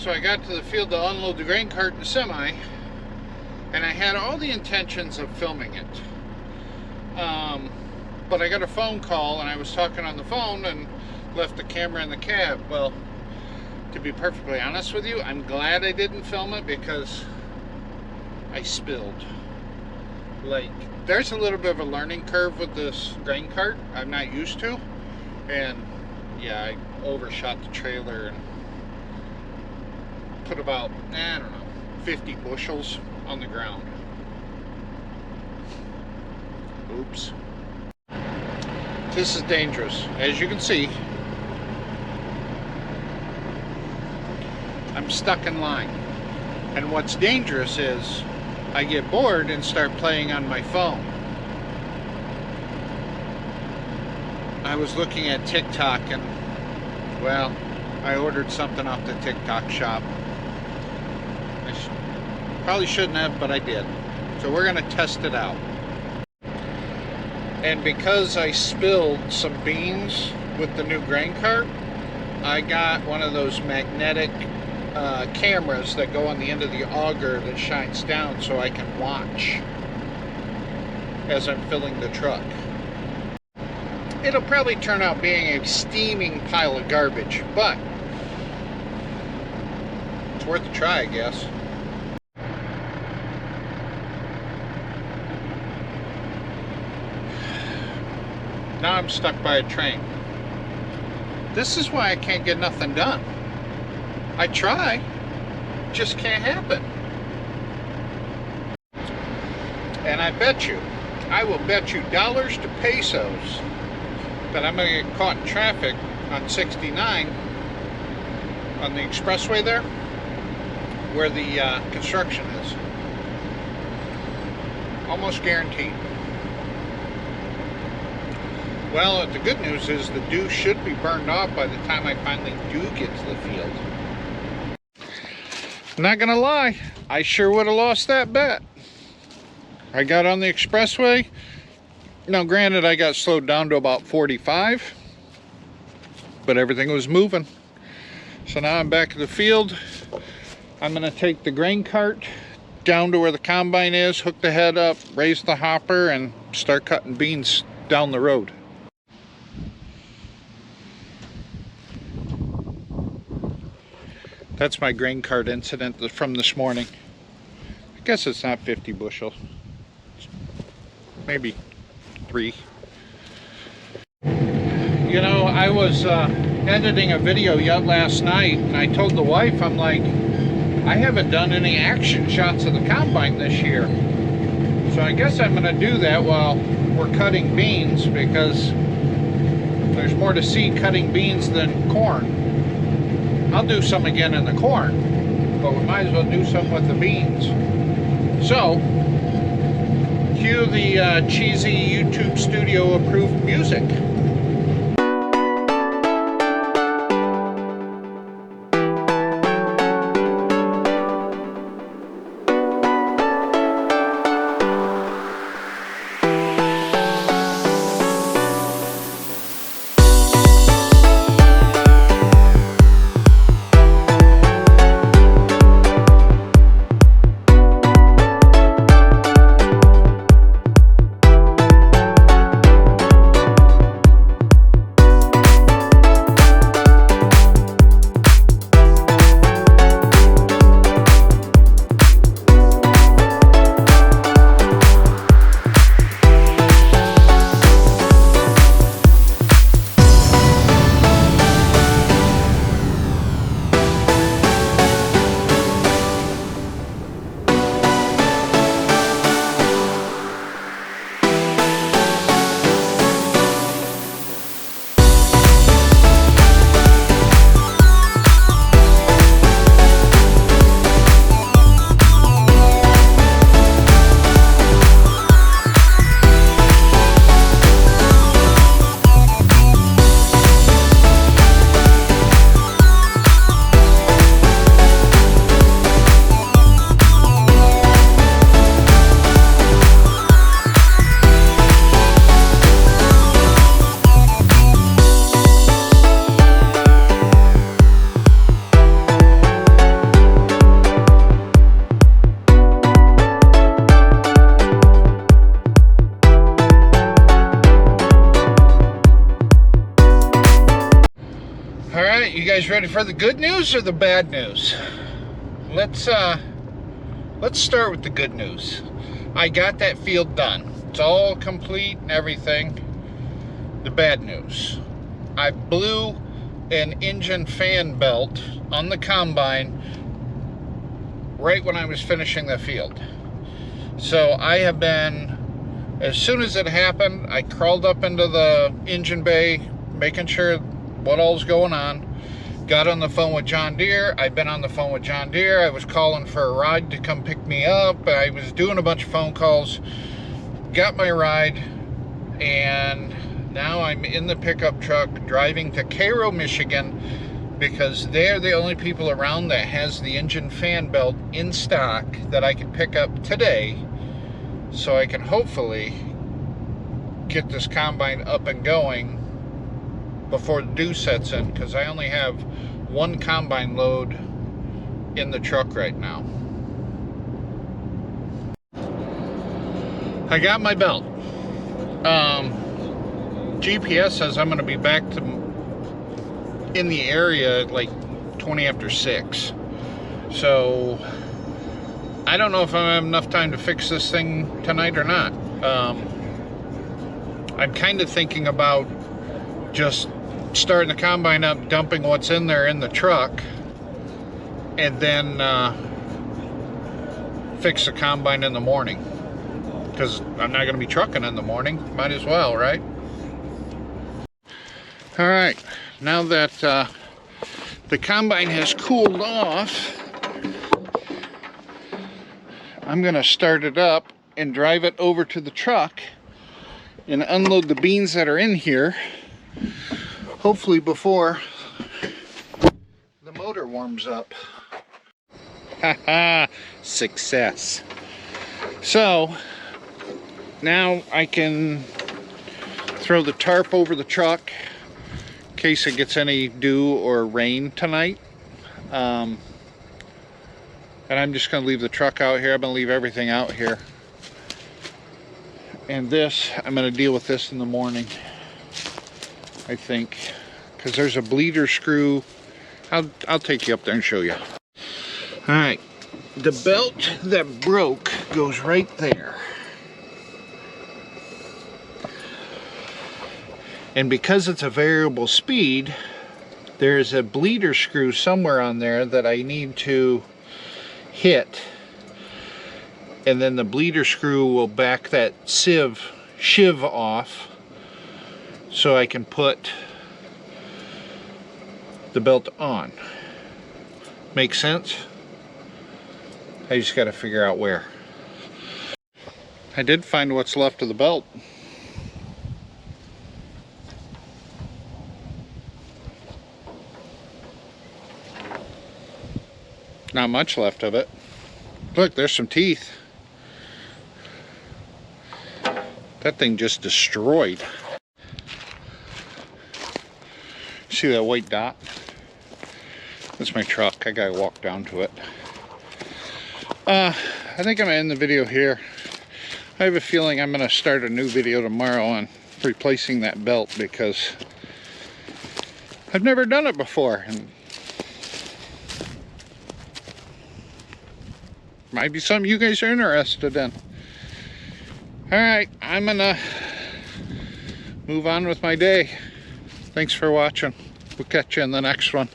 So I got to the field to unload the grain cart in the semi, and I had all the intentions of filming it. But I got a phone call, and I was talking on the phone and left the camera in the cab. Well, to be perfectly honest with you, I'm glad I didn't film it because I spilled. Like, there's a little bit of a learning curve with this grain cart I'm not used to, and yeah, I overshot the trailer and put about, I don't know, 50 bushels on the ground. Oops. This is dangerous. As you can see, I'm stuck in line. And what's dangerous is I get bored and start playing on my phone. I was looking at TikTok and, well, I ordered something off the TikTok shop. I probably shouldn't have, but I did. So we're going to test it out. And because I spilled some beans with the new grain cart, I got one of those magnetic cameras that go on the end of the auger that shines down so I can watch as I'm filling the truck. It'll probably turn out being a steaming pile of garbage, but it's worth a try, I guess. Now I'm stuck by a train. This is why I can't get nothing done. I try, just can't happen. And I will bet you dollars to pesos that I'm going to get caught in traffic on 69 on the expressway there, where the construction is. Almost guaranteed. Well, the good news is the dew should be burned off by the time I finally do get to the field. Not gonna lie, I sure would have lost that bet. I got on the expressway. Now granted, I got slowed down to about 45, but everything was moving. So now I'm back at the field. I'm gonna take the grain cart down to where the combine is, hook the head up, raise the hopper, and start cutting beans down the road. That's my grain cart incident from this morning. I guess it's not 50 bushels. Maybe 3. You know, I was editing a video last night, and I told the wife, I'm like, I haven't done any action shots of the combine this year. So I guess I'm going to do that while we're cutting beans, because there's more to see cutting beans than corn. I'll do some again in the corn, but we might as well do some with the beans. So, cue the cheesy YouTube studio approved music. All right, you guys ready for the good news or the bad news? Let's start with the good news. I got that field done. It's all complete and everything. The bad news. I blew an engine fan belt on the combine right when I was finishing the field. So I have been, as soon as it happened, I crawled up into the engine bay, making sure what all's going on. Got on the phone with John Deere. I've been on the phone with John Deere. I was calling for a ride to come pick me up. I was doing a bunch of phone calls. Got my ride, and now I'm in the pickup truck driving to Cairo, Michigan, because they're the only people around that has the engine fan belt in stock that I can pick up today, so I can hopefully get this combine up and going before the dew sets in, because I only have one combine load in the truck right now. I got my belt. GPS says I'm going to be back in the area at like 20 after 6. So I don't know if I have enough time to fix this thing tonight or not. I'm kind of thinking about just starting the combine up, dumping what's in there in the truck, and then fix the combine in the morning, because I'm not going to be trucking in the morning. Might as well, right? All right, now that the combine has cooled off, I'm going to start it up and drive it over to the truck and unload the beans that are in here, hopefully before the motor warms up. Haha, success. So now I can throw the tarp over the truck in case it gets any dew or rain tonight. And I'm just going to leave the truck out here. I'm going to leave everything out here. And this, I'm going to deal with this in the morning, I think, because there's a bleeder screw. I'll take you up there and show you. All right, the belt that broke goes right there. And because it's a variable speed, there's a bleeder screw somewhere on there that I need to hit. And then the bleeder screw will back that sheave off, so I can put the belt on. Make sense? I just got to figure out where. I did find what's left of the belt. Not much left of it. Look, there's some teeth. That thing just destroyed. See that white dot? That's my truck. I gotta walk down to it. I think I'm gonna end the video here. I have a feeling I'm gonna start a new video tomorrow on replacing that belt, because I've never done it before, and might be something you guys are interested in. Alright, I'm gonna move on with my day. Thanks for watching. We'll catch you in the next one.